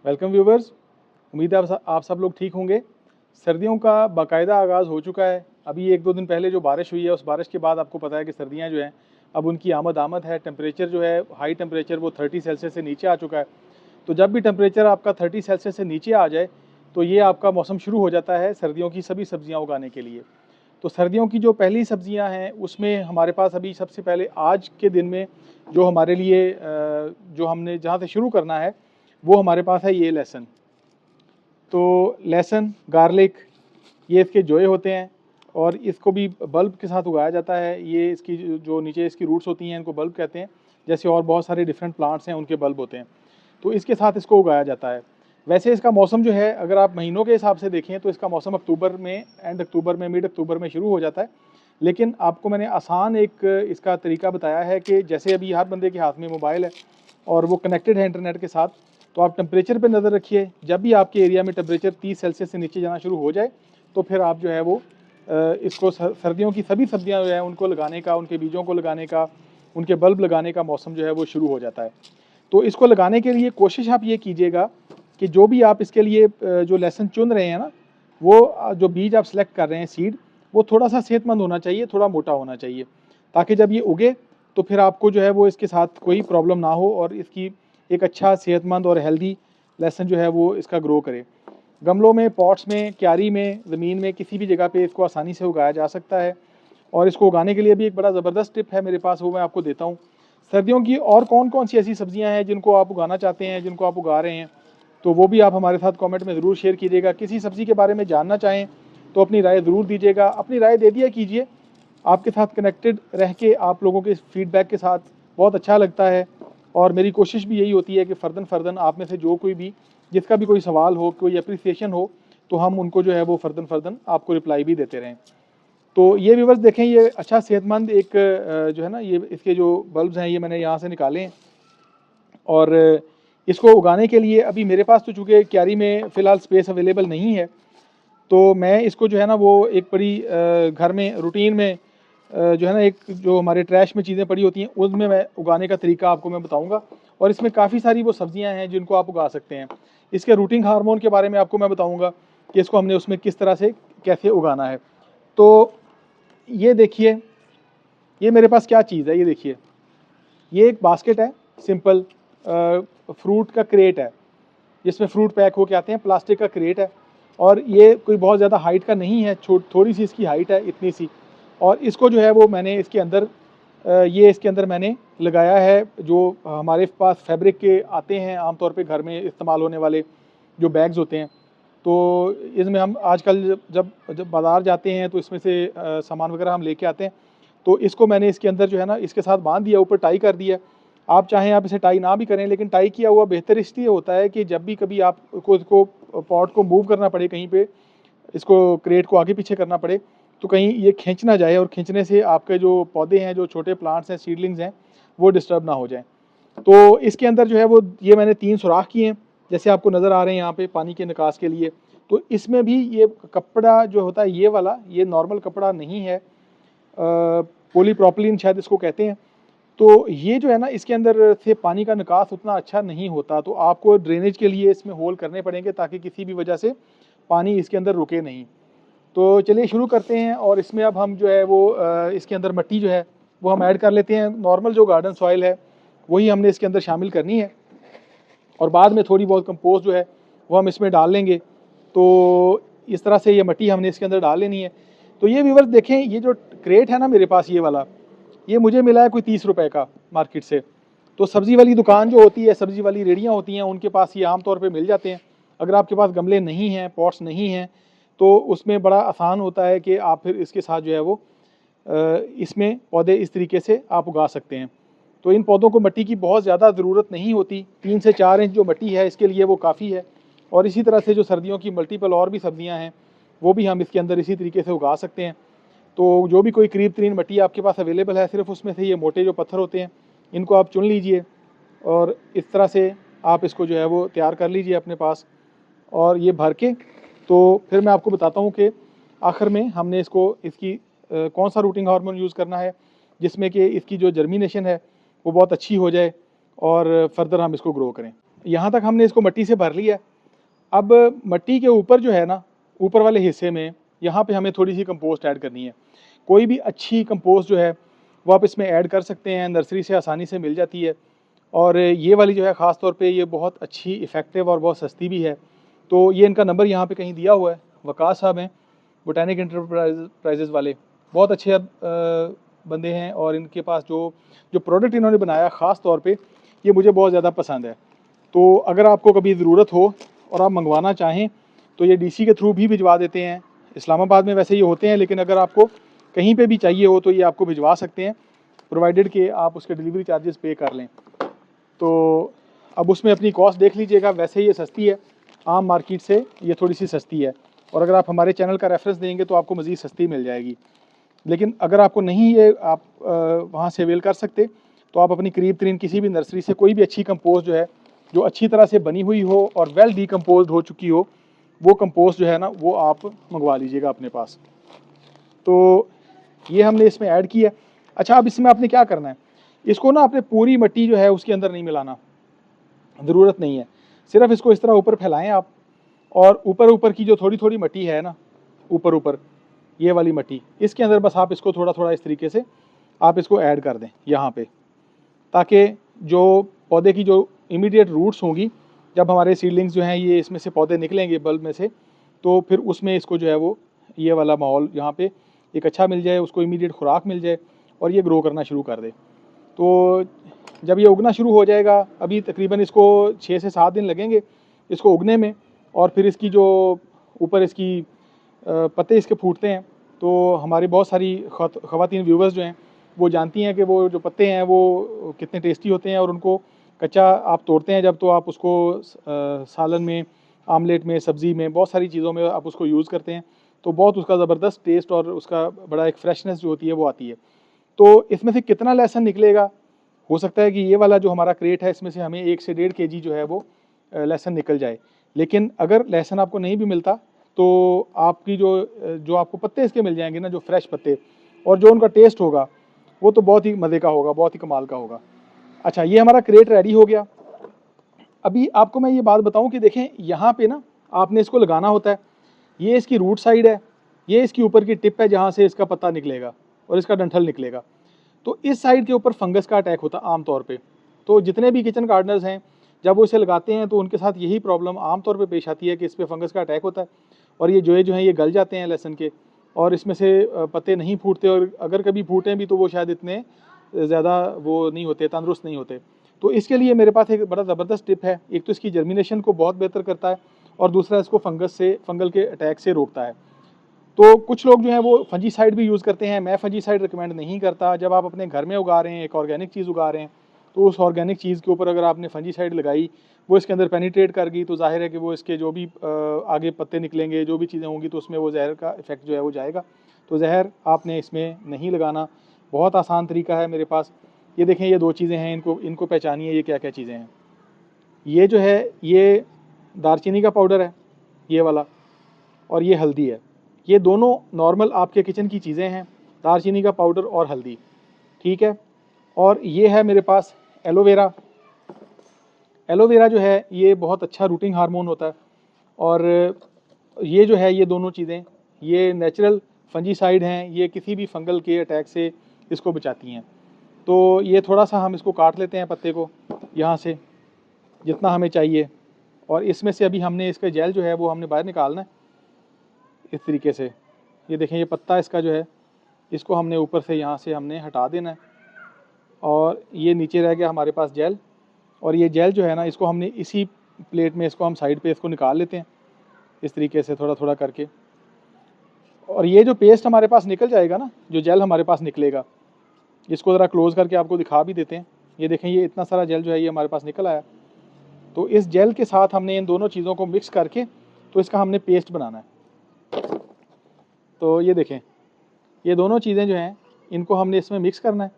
Welcome viewers. उम्मीद है आप सब लोग ठीक होंगे। सर्दियों का बाकायदा आगाज़ हो चुका है। अभी एक दो दिन पहले जो बारिश हुई है, उस बारिश के बाद आपको पता है कि सर्दियां जो हैं अब उनकी आमद है। टेम्परेचर जो है हाई टेम्परेचर वो 30 सेल्सियस से नीचे आ चुका है। तो जब भी टेम्परेचर आपका 30 सेल्सियस से नीचे आ जाए तो ये आपका मौसम शुरू हो जाता है सर्दियों की सभी सब्जियाँ उगाने के लिए। तो सर्दियों की जो पहली सब्जियां हैं उसमें हमारे पास अभी सबसे पहले आज के दिन में जो हमारे लिए जो हमने जहाँ से शुरू करना है वो हमारे पास है ये लहसुन। तो लहसुन, गार्लिक, ये इसके जोए होते हैं और इसको भी बल्ब के साथ उगाया जाता है। ये इसकी जो नीचे इसकी रूट्स होती हैं इनको बल्ब कहते हैं। जैसे और बहुत सारे डिफरेंट प्लांट्स हैं उनके बल्ब होते हैं, तो इसके साथ इसको उगाया जाता है। वैसे इसका मौसम जो है अगर आप महीनों के हिसाब से देखें तो इसका मौसम अक्टूबर में, एंड अक्टूबर में, मिड अक्टूबर में शुरू हो जाता है। लेकिन आपको मैंने आसान एक इसका तरीका बताया है कि जैसे अभी हर बंदे के हाथ में मोबाइल है और वो कनेक्टेड है इंटरनेट के साथ, तो आप टेम्परेचर पे नज़र रखिए। जब भी आपके एरिया में टेम्परेचर 30 सेल्सियस से नीचे जाना शुरू हो जाए तो फिर आप जो है वो इसको सर्दियों की सभी सब्जियां जो है उनको लगाने का, उनके बीजों को लगाने का, उनके बल्ब लगाने का मौसम जो है वो शुरू हो जाता है। तो इसको लगाने के लिए कोशिश आप ये कीजिएगा कि जो भी आप इसके लिए जो लहसुन चुन रहे हैं ना, वो जो बीज आप सेलेक्ट कर रहे हैं सीड, वो थोड़ा सा सेहतमंद होना चाहिए, थोड़ा मोटा होना चाहिए, ताकि जब ये उगे तो फिर आपको जो है वो इसके साथ कोई प्रॉब्लम ना हो और इसकी एक अच्छा सेहतमंद और हेल्दी लहसुन जो है वो इसका ग्रो करे। गमलों में, पॉट्स में, क्यारी में, ज़मीन में, किसी भी जगह पे इसको आसानी से उगाया जा सकता है। और इसको उगाने के लिए भी एक बड़ा ज़बरदस्त टिप है मेरे पास, वो मैं आपको देता हूँ। सर्दियों की और कौन कौन सी ऐसी सब्जियां हैं जिनको आप उगाना चाहते हैं, जिनको आप उगा रहे हैं, तो वो भी आप हमारे साथ कमेंट में ज़रूर शेयर कीजिएगा। किसी सब्ज़ी के बारे में जानना चाहें तो अपनी राय ज़रूर दीजिएगा। अपनी राय दे दिया कीजिए। आपके साथ कनेक्टेड रह के आप लोगों के फीडबैक के साथ बहुत अच्छा लगता है। और मेरी कोशिश भी यही होती है कि फ़र्दन आप में से जो कोई भी, जिसका भी कोई सवाल हो, कोई अप्रिसिएशन हो, तो हम उनको जो है वो फ़र्दन आपको रिप्लाई भी देते रहें। तो ये व्यूवर्स देखें, ये अच्छा सेहतमंद एक जो है ना, ये इसके जो बल्ब्स हैं ये मैंने यहाँ से निकाले हैं। और इसको उगाने के लिए अभी मेरे पास तो चूँकि क्यारी में फ़िलहाल स्पेस अवेलेबल नहीं है, तो मैं इसको जो है ना वो एक बड़ी घर में रूटीन में जो है ना, एक जो हमारे ट्रैश में चीज़ें पड़ी होती हैं उसमें मैं उगाने का तरीका आपको मैं बताऊंगा। और इसमें काफ़ी सारी वो सब्जियां हैं जिनको आप उगा सकते हैं। इसके रूटिंग हार्मोन के बारे में आपको मैं बताऊंगा कि इसको हमने उसमें किस तरह से कैसे उगाना है। तो ये देखिए, ये मेरे पास क्या चीज़ है, ये देखिए, ये एक बास्केट है, सिंपल फ्रूट का क्रेट है जिसमें फ्रूट पैक होके आते हैं, प्लास्टिक का क्रेट है। और ये कोई बहुत ज़्यादा हाइट का नहीं है, थोड़ी सी इसकी हाइट है, इतनी सी। और इसको जो है वो मैंने इसके अंदर ये इसके अंदर मैंने लगाया है जो हमारे पास फैब्रिक के आते हैं आमतौर पे घर में इस्तेमाल होने वाले जो बैग्स होते हैं। तो इसमें हम आजकल जब जब बाज़ार जाते हैं तो इसमें से सामान वगैरह हम लेके आते हैं। तो इसको मैंने इसके अंदर जो है ना इसके साथ बांध दिया, ऊपर टाई कर दिया। आप चाहें आप इसे टाई ना भी करें, लेकिन टाई किया हुआ बेहतर इसलिए होता है कि जब भी कभी आपको इसको पॉट को मूव करना पड़े, कहीं पे इसको क्रेट को आगे पीछे करना पड़े, तो कहीं ये खींच ना जाए और खींचने से आपके जो पौधे हैं, जो छोटे प्लांट्स हैं, सीडलिंग्स हैं, वो डिस्टर्ब ना हो जाएं। तो इसके अंदर जो है वो ये मैंने 3 सुराख किए हैं, जैसे आपको नज़र आ रहे हैं यहाँ पे पानी के निकास के लिए। तो इसमें भी ये कपड़ा जो होता है ये वाला, ये नॉर्मल कपड़ा नहीं है, पॉलीप्रोपिलीन शायद इसको कहते हैं। तो ये जो है ना इसके अंदर से पानी का निकास उतना अच्छा नहीं होता, तो आपको ड्रेनेज के लिए इसमें होल करने पड़ेंगे ताकि किसी भी वजह से पानी इसके अंदर रुके नहीं। तो चलिए शुरू करते हैं। और इसमें अब हम जो है वो इसके अंदर मिट्टी जो है वो हम ऐड कर लेते हैं। नॉर्मल जो गार्डन सॉइल है वही हमने इसके अंदर शामिल करनी है, और बाद में थोड़ी बहुत कंपोस्ट जो है वो हम इसमें डाल लेंगे। तो इस तरह से ये मिट्टी हमने इसके अंदर डाल लेनी है। तो ये व्यूवर्स देखें, ये जो क्रेट है ना मेरे पास ये वाला, ये मुझे मिला है कोई 30 रुपए का मार्केट से। तो सब्ज़ी वाली दुकान जो होती है, सब्ज़ी वाली रेड़ियाँ होती हैं, उनके पास ये आम तौर पे मिल जाते हैं। अगर आपके पास गमले नहीं हैं, पॉट्स नहीं हैं, तो उसमें बड़ा आसान होता है कि आप फिर इसके साथ जो है वो इसमें पौधे इस तरीके से आप उगा सकते हैं। तो इन पौधों को मिट्टी की बहुत ज़्यादा ज़रूरत नहीं होती, 3 से 4 इंच जो मिट्टी है इसके लिए वो काफ़ी है। और इसी तरह से जो सर्दियों की मल्टीपल और भी सब्जियां हैं वो भी हम इसके अंदर इसी तरीके से उगा सकते हैं। तो जो भी कोई करीब तरीन मिट्टी आपके पास अवेलेबल है, सिर्फ उसमें से ये मोटे जो पत्थर होते हैं इनको आप चुन लीजिए और इस तरह से आप इसको जो है वो तैयार कर लीजिए अपने पास। और ये भर के तो फिर मैं आपको बताता हूँ कि आखिर में हमने इसको इसकी कौन सा रूटिंग हार्मोन यूज़ करना है जिसमें कि इसकी जो जर्मिनेशन है वो बहुत अच्छी हो जाए और फर्दर हम इसको ग्रो करें। यहाँ तक हमने इसको मिट्टी से भर लिया है। अब मिट्टी के ऊपर जो है ना, ऊपर वाले हिस्से में यहाँ पे हमें थोड़ी सी कंपोस्ट ऐड करनी है। कोई भी अच्छी कंपोस्ट जो है वो आप इसमें ऐड कर सकते हैं, नर्सरी से आसानी से मिल जाती है। और ये वाली जो है ख़ास तौर पे ये बहुत अच्छी, इफ़ेक्टिव और बहुत सस्ती भी है। तो ये इनका नंबर यहाँ पे कहीं दिया हुआ है, वकास साहब हैं बोटैनिक इंटरप्राइजेज़ वाले, बहुत अच्छे बंदे हैं। और इनके पास जो जो प्रोडक्ट इन्होंने बनाया ख़ास तौर पे ये मुझे बहुत ज़्यादा पसंद है। तो अगर आपको कभी ज़रूरत हो और आप मंगवाना चाहें तो ये डीसी के थ्रू भी भिजवा देते हैं। इस्लामाबाद में वैसे ये होते हैं, लेकिन अगर आपको कहीं पे भी चाहिए हो तो ये आपको भिजवा सकते हैं, प्रोवाइडेड कि आप उसके डिलीवरी चार्जेस पे कर लें। तो अब उसमें अपनी कॉस्ट देख लीजिएगा। वैसे ये सस्ती है, आम मार्केट से ये थोड़ी सी सस्ती है, और अगर आप हमारे चैनल का रेफरेंस देंगे तो आपको मज़ीद सस्ती मिल जाएगी। लेकिन अगर आपको नहीं ये आप वहाँ से अवेल कर सकते तो आप अपनी करीब तरीन किसी भी नर्सरी से कोई भी अच्छी कंपोस्ट जो है, जो अच्छी तरह से बनी हुई हो और वेल डिकम्पोज हो चुकी हो, वो कंपोस्ट जो है ना वो आप मंगवा लीजिएगा अपने पास। तो ये हमने इसमें ऐड किया। अच्छा, अब इसमें आपने क्या करना है, इसको ना आपने पूरी मिट्टी जो है उसके अंदर नहीं मिलाना, ज़रूरत नहीं है। सिर्फ इसको इस तरह ऊपर फैलाएं आप, और ऊपर ऊपर की जो थोड़ी थोड़ी मिट्टी है ना, ऊपर ऊपर ये वाली मिट्टी, इसके अंदर बस आप इसको थोड़ा थोड़ा इस तरीके से आप इसको ऐड कर दें यहाँ पे, ताकि जो पौधे की जो इमीडिएट रूट्स होंगी, जब हमारे सीडलिंग्स जो हैं ये इसमें से पौधे निकलेंगे बल्ब में से, तो फिर उसमें इसको जो है वो ये वाला माहौल यहाँ पे एक अच्छा मिल जाए, उसको इमीडिएट खुराक मिल जाए और ये ग्रो करना शुरू कर दे। तो जब ये उगना शुरू हो जाएगा, अभी तकरीबन इसको 6 से 7 दिन लगेंगे इसको उगने में, और फिर इसकी जो ऊपर इसकी पत्ते इसके फूटते हैं, तो हमारी बहुत सारी ख़वातीन व्यूवर्स जो हैं वो जानती हैं कि वो जो पत्ते हैं वो कितने टेस्टी होते हैं, और उनको कच्चा आप तोड़ते हैं जब, तो आप उसको सालन में, आमलेट में, सब्ज़ी में, बहुत सारी चीज़ों में आप उसको यूज़ करते हैं, तो बहुत उसका ज़बरदस्त टेस्ट और उसका बड़ा एक फ्रेशनेस जो होती है वो आती है। तो इसमें से कितना लहसुन निकलेगा, हो सकता है कि ये वाला जो हमारा क्रेट है इसमें से हमें 1 से 1.5 kg जो है वो लहसुन निकल जाए। लेकिन अगर लहसुन आपको नहीं भी मिलता तो आपकी जो आपको पत्ते इसके मिल जाएंगे ना, जो फ्रेश पत्ते, और जो उनका टेस्ट होगा वो तो बहुत ही मज़े का होगा, बहुत ही कमाल का होगा। अच्छा, ये हमारा क्रेट रेडी हो गया। अभी आपको मैं ये बात बताऊं कि देखें यहाँ पे ना आपने इसको लगाना होता है, ये इसकी रूट साइड है, ये इसकी ऊपर की टिप है जहाँ से इसका पत्ता निकलेगा और इसका डंठल निकलेगा। तो इस साइड के ऊपर फंगस का अटैक होता है आम तौर पे। तो जितने भी किचन गार्डनर्स हैं जब वो इसे लगाते हैं तो उनके साथ यही प्रॉब्लम आम तौर पे पेश आती है कि इस पर फंगस का अटैक होता है, और ये जो हैं ये गल जाते हैं लहसुन के, और इसमें से पत्ते नहीं फूटते, और अगर कभी फूटें भी तो वो शायद इतने ज़्यादा वो नहीं होते, तंदुरुस्त नहीं होते। तो इसके लिए मेरे पास एक बड़ा ज़बरदस्त टिप है। एक तो इसकी जर्मिनेशन को बहुत बेहतर करता है, और दूसरा इसको फंगल के अटैक से रोकता है। तो कुछ लोग जो हैं वो फंजीसाइड भी यूज़ करते हैं, मैं फंजीसाइड रिकमेंड नहीं करता। जब आप अपने घर में उगा रहे हैं, एक ऑर्गेनिक चीज़ उगा रहे हैं, तो उस ऑर्गेनिक चीज़ के ऊपर अगर आपने फंजीसाइड लगाई, वो इसके अंदर पेनिट्रेट कर गई, तो जाहिर है कि वो इसके जो भी आगे पत्ते निकलेंगे, जो भी चीज़ें होंगी, तो उसमें वो जहर का इफेक्ट जो है वो जाएगा। तो जहर आपने इसमें नहीं लगाना। बहुत आसान तरीका है मेरे पास। ये देखें, ये 2 चीज़ें हैं, इनको पहचानिए ये क्या क्या चीज़ें हैं। ये जो है ये दालचीनी का पाउडर है, ये वाला, और ये हल्दी है। ये दोनों नॉर्मल आपके किचन की चीज़ें हैं, दालचीनी का पाउडर और हल्दी, ठीक है। और ये है मेरे पास एलोवेरा। एलोवेरा जो है ये बहुत अच्छा रूटिंग हार्मोन होता है, और ये जो है ये दोनों चीज़ें ये नेचुरल फंजीसाइड हैं, ये किसी भी फंगल के अटैक से इसको बचाती हैं। तो ये थोड़ा सा हम इसको काट लेते हैं पत्ते को यहाँ से, जितना हमें चाहिए, और इसमें से अभी हमने इसका जेल जो है वो हमने बाहर निकालना है इस तरीके से। ये देखें, ये पत्ता इसका जो है इसको हमने ऊपर से यहाँ से हमने हटा देना है, और ये नीचे रह गया हमारे पास जेल। और ये जेल जो है ना, इसको हमने इसी प्लेट में इसको हम साइड पे इसको निकाल लेते हैं इस तरीके से थोड़ा थोड़ा करके। और ये जो पेस्ट हमारे पास निकल जाएगा ना, जो जेल हमारे पास निकलेगा, इसको ज़रा क्लोज़ करके आपको दिखा भी देते हैं। ये देखें, ये इतना सारा जेल जो है ये हमारे पास निकल आया। तो इस जेल के साथ हमने इन दोनों चीज़ों को मिक्स करके तो इसका हमने पेस्ट बनाना है। तो ये देखें, ये दोनों चीज़ें जो हैं इनको हमने इसमें मिक्स करना है,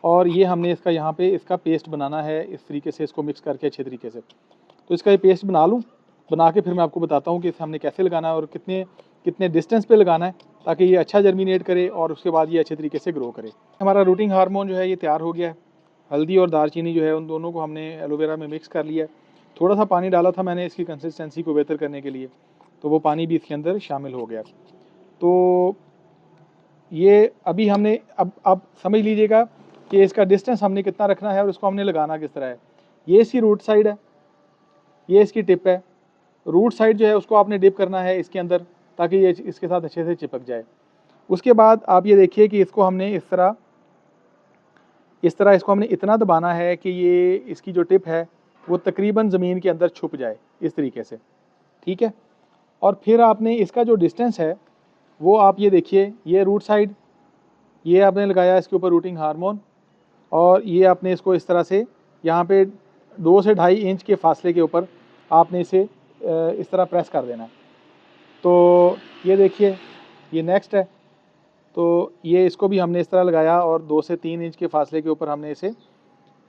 और ये हमने इसका यहाँ पे इसका पेस्ट बनाना है इस तरीके से, इसको मिक्स करके अच्छे तरीके से। तो इसका ये पेस्ट बना लूँ, बना के फिर मैं आपको बताता हूँ कि इसे हमने कैसे लगाना है और कितने कितने डिस्टेंस पे लगाना है, ताकि ये अच्छा जर्मिनेट करे और उसके बाद ये अच्छे तरीके से ग्रो करे। हमारा रूटिंग हार्मोन जो है ये तैयार हो गया है। हल्दी और दालचीनी जो है उन दोनों को हमने एलोवेरा में मिक्स कर लिया है, थोड़ा सा पानी डाला था मैंने इसकी कंसिस्टेंसी को बेहतर करने के लिए, तो वो पानी भी इसके अंदर शामिल हो गया। तो ये अभी हमने अब समझ लीजिएगा कि इसका डिस्टेंस हमने कितना रखना है और इसको हमने लगाना किस तरह है। ये इसकी रूट साइड है, ये इसकी टिप है। रूट साइड जो है उसको आपने डिप करना है इसके अंदर, ताकि ये इसके साथ अच्छे से चिपक जाए। उसके बाद आप ये देखिए कि इसको हमने इस तरह इसको हमने इतना दबाना है कि ये इसकी जो टिप है वो तकरीबन ज़मीन के अंदर छुप जाए, इस तरीके से, ठीक है। और फिर आपने इसका जो डिस्टेंस है वो आप ये देखिए, ये रूट साइड, ये आपने लगाया इसके ऊपर रूटिंग हार्मोन, और ये आपने इसको इस तरह से यहाँ पे 2 से 2.5 इंच के फासले के ऊपर आपने इसे इस तरह प्रेस कर देना है। तो ये देखिए, ये नेक्स्ट है, तो ये इसको भी हमने इस तरह लगाया और 2 से 3 इंच के फासले के ऊपर हमने इसे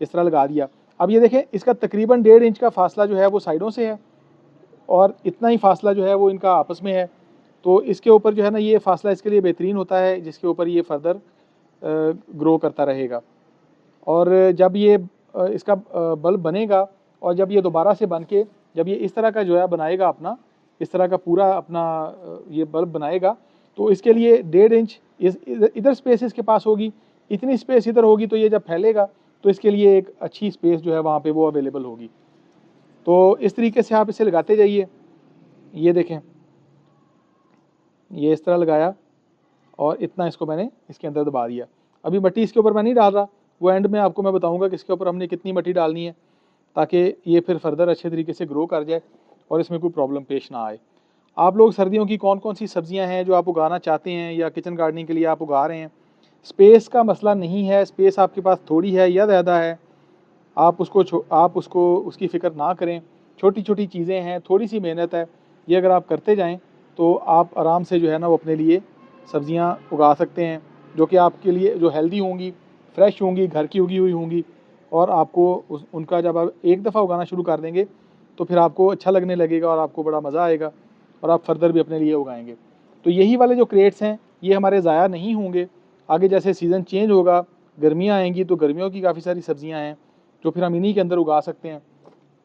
इस तरह लगा दिया। अब ये देखें, इसका तकरीबन 1.5 इंच का फासला जो है वो साइडों से है, और इतना ही फासला जो है वो इनका आपस में है। तो इसके ऊपर जो है ना, ये फासला इसके लिए बेहतरीन होता है, जिसके ऊपर ये फर्दर ग्रो करता रहेगा। और जब ये इसका बल्ब बनेगा, और जब ये दोबारा से बन के जब ये इस तरह का जो है बनाएगा अपना, इस तरह का पूरा अपना ये बल्ब बनाएगा, तो इसके लिए 1.5 इंच इधर स्पेस इसके पास होगी, इतनी स्पेस इधर होगी, तो ये जब फैलेगा तो इसके लिए एक अच्छी स्पेस जो है वहाँ पे वो अवेलेबल होगी। तो इस तरीके से आप इसे लगाते जाइए। ये देखें, ये इस तरह लगाया और इतना इसको मैंने इसके अंदर दबा दिया। अभी मिट्टी इसके ऊपर मैं नहीं डाल रहा, वो एंड में आपको मैं बताऊंगा कि इसके ऊपर हमने कितनी मिट्टी डालनी है, ताकि ये फिर फर्दर अच्छे तरीके से ग्रो कर जाए और इसमें कोई प्रॉब्लम पेश ना आए। आप लोग सर्दियों की कौन कौन सी सब्जियां हैं जो आप उगाना चाहते हैं या किचन गार्डनिंग के लिए आप उगा रहे हैं? स्पेस का मसला नहीं है, स्पेस आपके पास थोड़ी है या ज़्यादा है, आप उसको उसकी फ़िक्र ना करें। छोटी छोटी चीज़ें हैं, थोड़ी सी मेहनत है, ये अगर आप करते जाएं तो आप आराम से जो है ना वो अपने लिए सब्जियां उगा सकते हैं, जो कि आपके लिए जो हेल्दी होंगी, फ्रेश होंगी, घर की उगी हुई होंगी। और आपको उनका जब आप एक दफ़ा उगाना शुरू कर देंगे तो फिर आपको अच्छा लगने लगेगा और आपको बड़ा मज़ा आएगा, और आप फर्दर भी अपने लिए उगाएंगे। तो यही वाले जो क्रेट्स हैं ये हमारे ज़ाया नहीं होंगे। आगे जैसे सीज़न चेंज होगा, गर्मियाँ आएंगी, तो गर्मियों की काफ़ी सारी सब्जियाँ हैं जो फिर हम इन्हीं के अंदर उगा सकते हैं।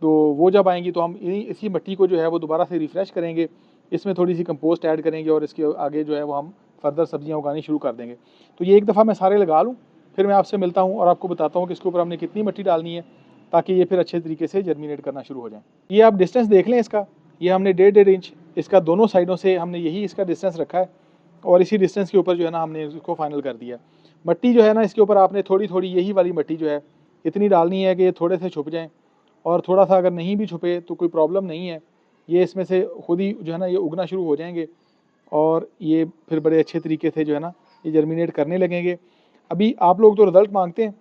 तो वो जब आएंगी तो हम इसी मिट्टी को जो है वो दोबारा से रिफ़्रेश करेंगे, इसमें थोड़ी सी कंपोस्ट ऐड करेंगे और इसके आगे जो है वो हम फर्दर सब्जियां उगानी शुरू कर देंगे। तो ये एक दफ़ा मैं सारे लगा लूँ, फिर मैं आपसे मिलता हूँ और आपको बताता हूँ कि इसके ऊपर हमने कितनी मिट्टी डालनी है, ताकि ये फिर अच्छे तरीके से जर्मिनेट करना शुरू हो जाए। ये आप डिस्टेंस देख लें इसका, ये हमने 1.5 इंच इसका दोनों साइडों से हमने यही इसका डिस्टेंस रखा है, और इसी डिस्टेंस के ऊपर जो है ना हमने इसको फाइनल कर दिया। मिट्टी जो है ना इसके ऊपर आपने थोड़ी थोड़ी यही वाली मिट्टी जो है इतनी डालनी है कि ये थोड़े से छुप जाएँ, और थोड़ा सा अगर नहीं भी छुपे तो कोई प्रॉब्लम नहीं है, ये इसमें से खुद ही जो है ना ये उगना शुरू हो जाएंगे, और ये फिर बड़े अच्छे तरीके से जो है ना ये जर्मिनेट करने लगेंगे। अभी आप लोग तो रिज़ल्ट मांगते हैं,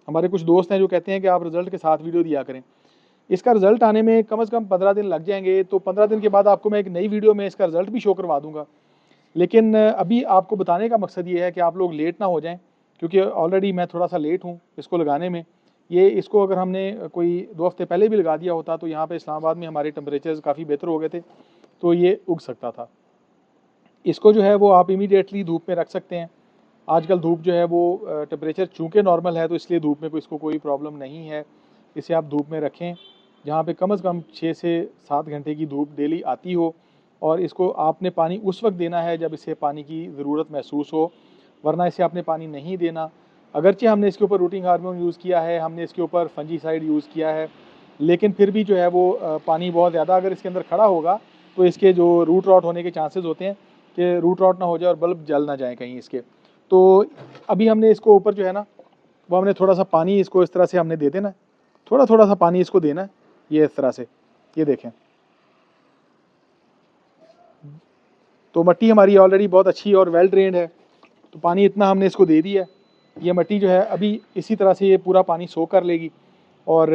हमारे कुछ दोस्त हैं जो कहते हैं कि आप रिज़ल्ट के साथ वीडियो दिया करें। इसका रिज़ल्ट आने में कम से कम 15 दिन लग जाएंगे, तो 15 दिन के बाद आपको मैं एक नई वीडियो में इसका रिज़ल्ट भी शो करवा दूँगा। लेकिन अभी आपको बताने का मकसद ये है कि आप लोग लेट ना हो जाएँ, क्योंकि ऑलरेडी मैं थोड़ा सा लेट हूँ इसको लगाने में। ये इसको अगर हमने कोई 2 हफ्ते पहले भी लगा दिया होता तो यहाँ पे इस्लामाबाद में हमारे टेम्परेचर्स काफ़ी बेहतर हो गए थे, तो ये उग सकता था। इसको जो है वो आप इमीडिएटली धूप में रख सकते हैं। आजकल धूप जो है वो टेम्परेचर चूँकि नॉर्मल है, तो इसलिए धूप में इसको कोई प्रॉब्लम नहीं है। इसे आप धूप में रखें जहाँ पे कम से कम 6 से 7 घंटे की धूप डेली आती हो, और इसको आपने पानी उस वक्त देना है जब इसे पानी की ज़रूरत महसूस हो, वरना इसे आपने पानी नहीं देना। अगरचे हमने इसके ऊपर रूटिंग हार्मोन यूज़ किया है, हमने इसके ऊपर फंजीसाइड यूज़ किया है, लेकिन फिर भी जो है वो पानी बहुत ज़्यादा अगर इसके अंदर खड़ा होगा तो इसके जो रूट रॉट होने के चांसेस होते हैं कि रूट रॉट ना हो जाए और बल्ब जल ना जाए कहीं इसके। तो अभी हमने इसको ऊपर जो है ना वो हमने थोड़ा सा पानी इसको इस तरह से हमने दे देना है, थोड़ा थोड़ा सा पानी इसको देना है, ये इस तरह से, ये देखें। तो मिट्टी हमारी ऑलरेडी बहुत अच्छी और वेल ड्रेन्ड है, तो पानी इतना हमने इसको दे दिया है। ये मिट्टी जो है अभी इसी तरह से ये पूरा पानी सोख कर लेगी, और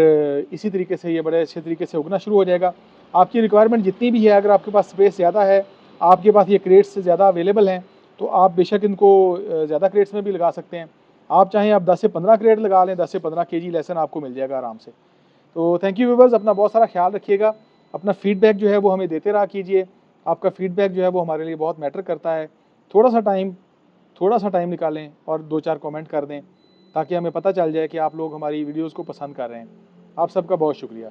इसी तरीके से ये बड़े अच्छे तरीके से उगना शुरू हो जाएगा। आपकी रिक्वायरमेंट जितनी भी है, अगर आपके पास स्पेस ज़्यादा है, आपके पास ये क्रेट्स से ज़्यादा अवेलेबल हैं, तो आप बेशक इनको ज़्यादा क्रेट्स में भी लगा सकते हैं। आप चाहें आप 10 से 15 क्रेट लगा लें, 10 से 15 केजी लहसुन आपको मिल जाएगा आराम से। तो थैंक यू व्यूअर्स, अपना बहुत सारा ख्याल रखिएगा, अपना फीडबैक जो है वो हमें देते रहा कीजिए। आपका फीडबैक जो है वो हमारे लिए बहुत मैटर करता है। थोड़ा सा टाइम निकालें और 2-4 कमेंट कर दें, ताकि हमें पता चल जाए कि आप लोग हमारी वीडियोज़ को पसंद कर रहे हैं। आप सबका बहुत शुक्रिया।